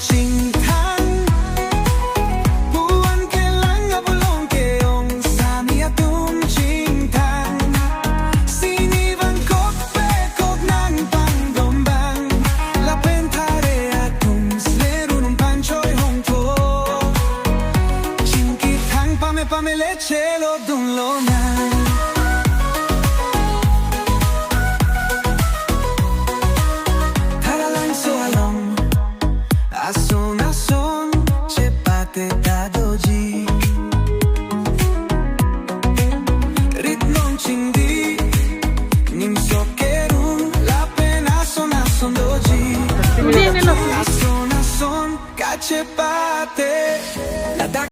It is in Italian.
ching thang buwan kailang abulong keong sami atum ching thang sini bang kok pe kok nang pang dombang la pentare atum sleru nung panchoy hong to ching ki thang pame pame le chelo dun lo nang Ason ason cepate da doji ritmong chindi nim sokerun la pena son ason doji ason ason kacepate